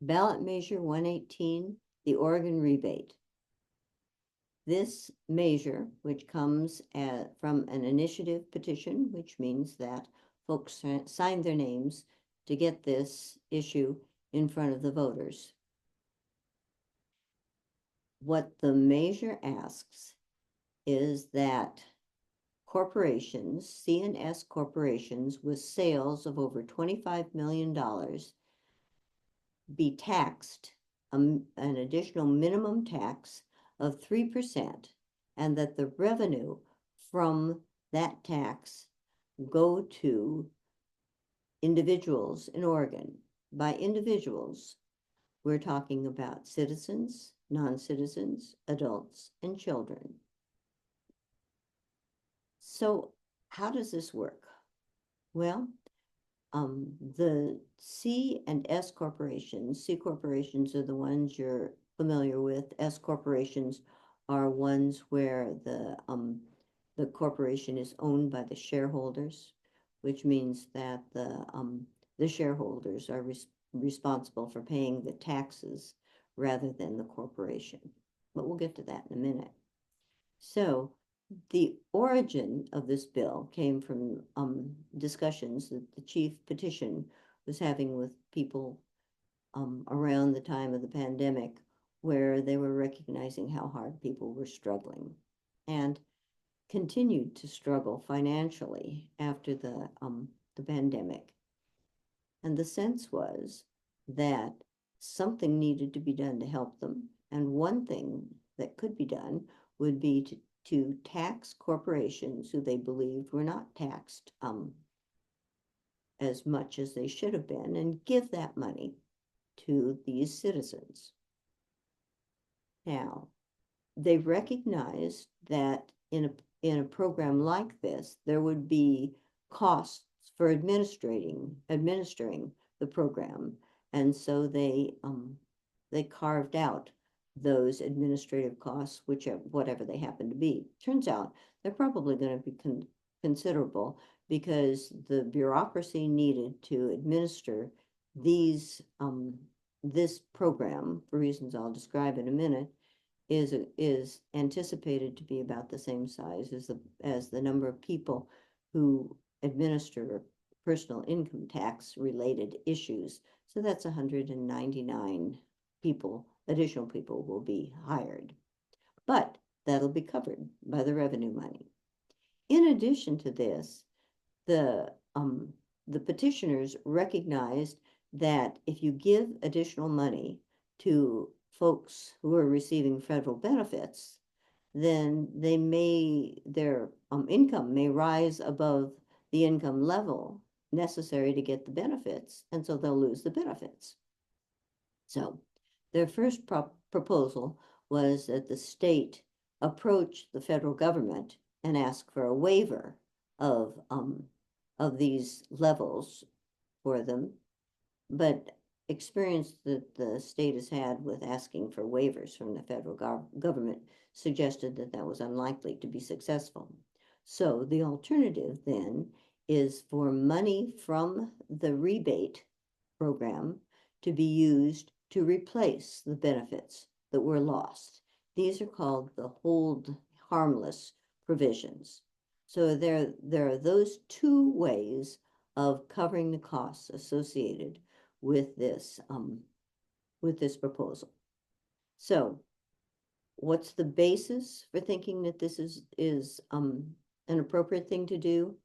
Ballot Measure 118, the Oregon rebate. This measure, which comes from an initiative petition, which means that folks signed their names to get this issue in front of the voters. What the measure asks is that corporations, C&S corporations with sales of over $25 million be taxed an additional minimum tax of 3%, and that the revenue from that tax go to individuals in Oregon. By individuals, we're talking about citizens, non-citizens, adults, and children. So how does this work? Well, the C and S corporations, C corporations are the ones you're familiar with. S corporations are ones where the corporation is owned by the shareholders, which means that the shareholders are responsible for paying the taxes rather than the corporation. But we'll get to that in a minute. So the origin of this bill came from discussions that the chief petition was having with people around the time of the pandemic, where they were recognizing how hard people were struggling and continued to struggle financially after the pandemic. And the sense was that something needed to be done to help them. And one thing that could be done would be to tax corporations who they believed were not taxed as much as they should have been, and give that money to these citizens. Now, they recognized that in a program like this, there would be costs for administering the program, and so they carved out those administrative costs, whatever they happen to be. Turns out they're probably going to be considerable, because the bureaucracy needed to administer this program, for reasons I'll describe in a minute, is anticipated to be about the same size as the number of people who administer personal income tax related issues. So that's 199 people. Additional people will be hired, but that'll be covered by the revenue money. In addition to this, the petitioners recognized that if you give additional money to folks who are receiving federal benefits, then their income may rise above the income level necessary to get the benefits, and so they'll lose the benefits. So their first proposal was that the state approach the federal government and ask for a waiver of these levels for them. But experience that the state has had with asking for waivers from the federal government suggested that that was unlikely to be successful. So the alternative then is for money from the rebate program to be used to replace the benefits that were lost. These are called the hold harmless provisions. So there are those two ways of covering the costs associated with this proposal. So what's the basis for thinking that this is an appropriate thing to do?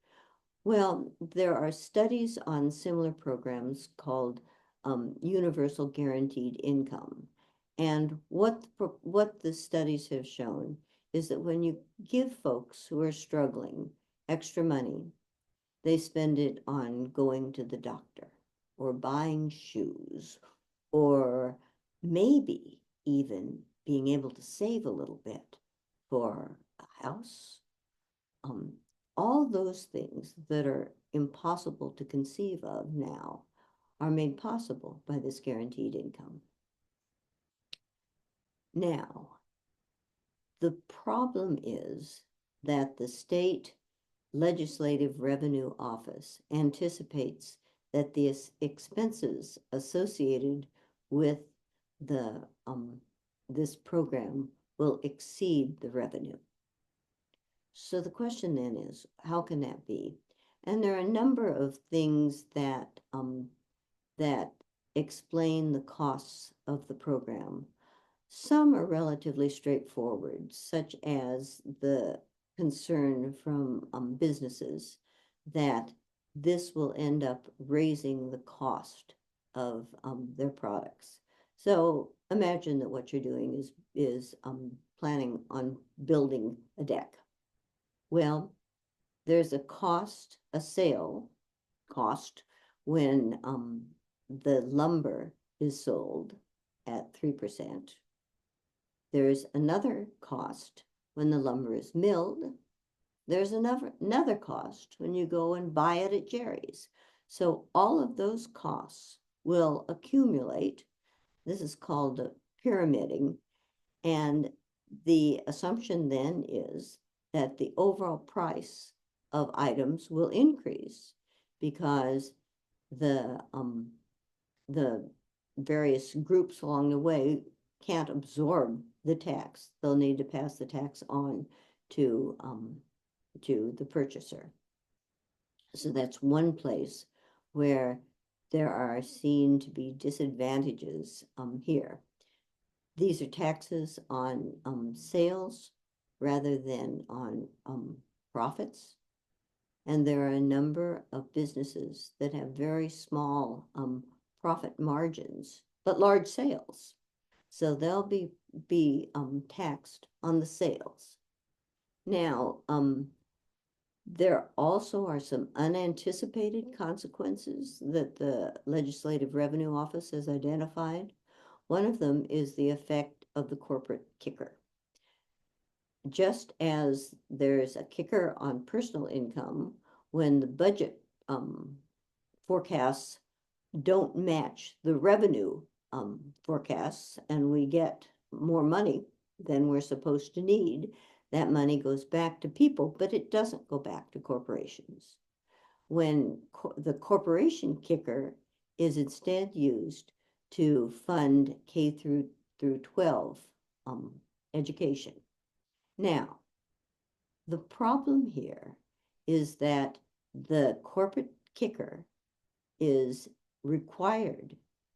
Well, there are studies on similar programs called universal guaranteed income. And what the studies have shown is that when you give folks who are struggling extra money, they spend it on going to the doctor or buying shoes, or maybe even being able to save a little bit for a house. All those things that are impossible to conceive of now are made possible by this guaranteed income. Now, the problem is that the state Legislative Revenue Office anticipates that the expenses associated with the this program will exceed the revenue. So the question then is, how can that be? And there are a number of things that that explain the costs of the program. Some are relatively straightforward, such as the concern from businesses that this will end up raising the cost of their products. So imagine that what you're doing is planning on building a deck. Well, there's a cost, a sale cost, when the lumber is sold at 3%. There's another cost when the lumber is milled. There's another cost when you go and buy it at Jerry's. So all of those costs will accumulate. This is called pyramiding. And the assumption then is that the overall price of items will increase because the various groups along the way can't absorb the tax. They'll need to pass the tax on to the purchaser. So that's one place where there are seen to be disadvantages here. These are taxes on sales rather than on profits. And there are a number of businesses that have very small profit margins, but large sales. So they'll be taxed on the sales. Now, there also are some unanticipated consequences that the Legislative Revenue Office has identified. One of them is the effect of the corporate kicker. Just as there's a kicker on personal income when the budget forecasts don't match the revenue forecasts and we get more money than we're supposed to need, that money goes back to people, but it doesn't go back to corporations. When the corporation kicker is instead used to fund K through 12 education. Now, the problem here is that the corporate kicker is required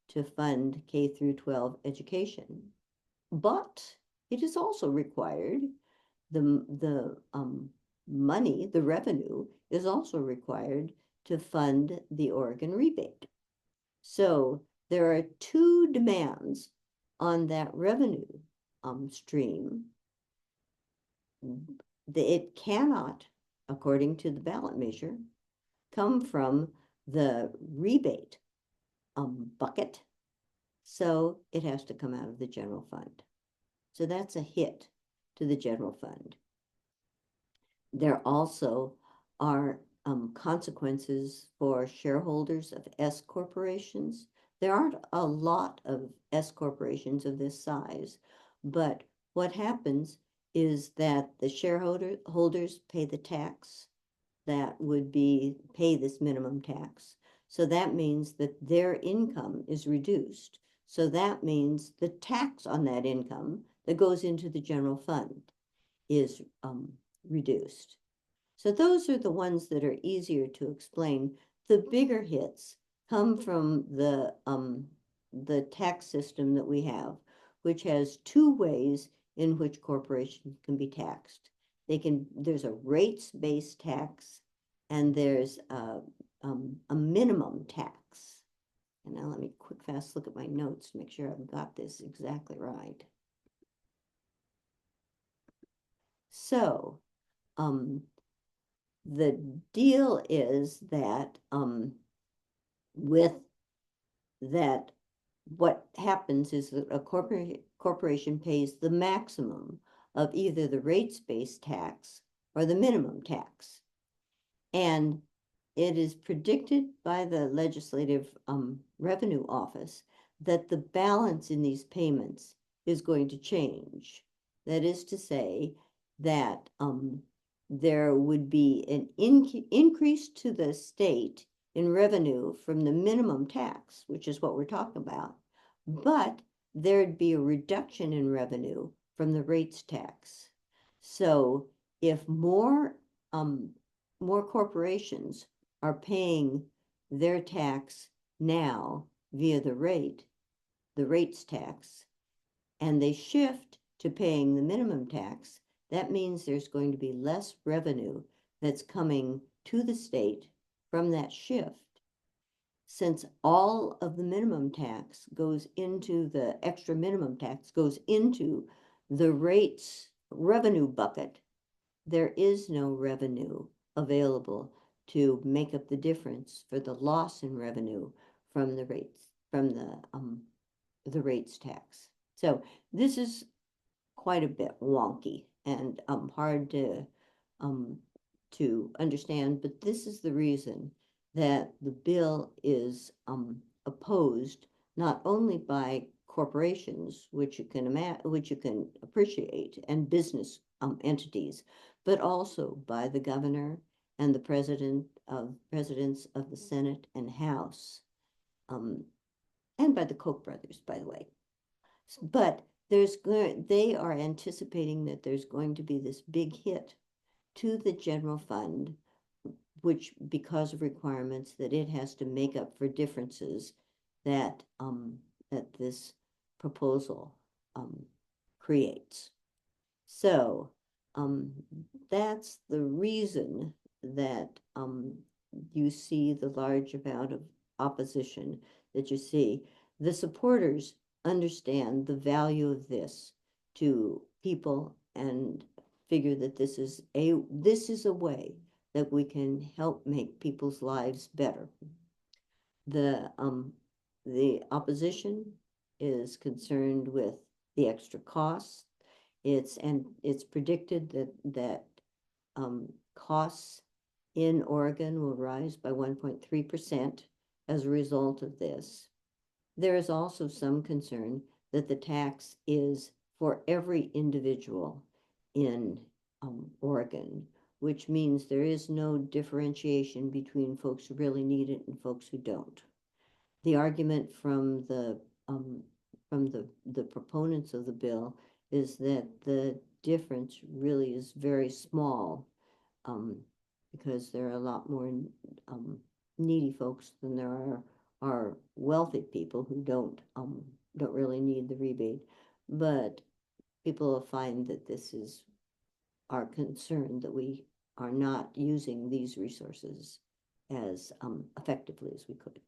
to fund K through 12 education, but it is also required, the money, the revenue is also required to fund the Oregon rebate. So there are two demands on that revenue stream. It cannot, according to the ballot measure, come from the rebate bucket. So it has to come out of the general fund. So that's a hit to the general fund. There also are consequences for shareholders of S corporations. There aren't a lot of S corporations of this size, but what happens is that the shareholders pay the tax that would pay this minimum tax. So that means that their income is reduced. So that means the tax on that income that goes into the general fund is reduced. So those are the ones that are easier to explain. The bigger hits come from the tax system that we have, which has two ways in which corporations can be taxed. There's a rates-based tax and there's a minimum tax. And now let me fast look at my notes to make sure I've got this exactly right. So the deal is that with that, what happens is that a corporation pays the maximum of either the rates-based tax or the minimum tax. And it is predicted by the Legislative Revenue Office that the balance in these payments is going to change. That is to say that there would be an increase to the state in revenue from the minimum tax, which is what we're talking about, but there'd be a reduction in revenue from the rates tax. So if more corporations are paying their tax now via the rates tax, and they shift to paying the minimum tax, that means there's going to be less revenue that's coming to the state from that shift. Since all of the minimum tax goes into the extra minimum tax goes into the rates revenue bucket, there is no revenue available to make up the difference for the loss in revenue from the rates tax. So this is quite a bit wonky and hard to understand, but this is the reason that the bill is opposed not only by corporations, which you can appreciate, and business entities, but also by the governor and the presidents of the Senate and House, and by the Koch brothers, by the way. But they are anticipating that there's going to be this big hit to the general fund, which, because of requirements that it has to make up for differences that that this proposal creates. So that's the reason that you see the large amount of opposition that you see. The supporters understand the value of this to people and figure that this is a way that we can help make people's lives better. The opposition is concerned with the extra costs. It's predicted that costs in Oregon will rise by 1.3% as a result of this. There is also some concern that the tax is for every individual in Oregon, which means there is no differentiation between folks who really need it and folks who don't. The argument from the proponents of the bill is that the difference really is very small, because there are a lot more needy folks than there are wealthy people who don't really need the rebate. But people will find that this is our concern, that we are not using these resources as effectively as we could.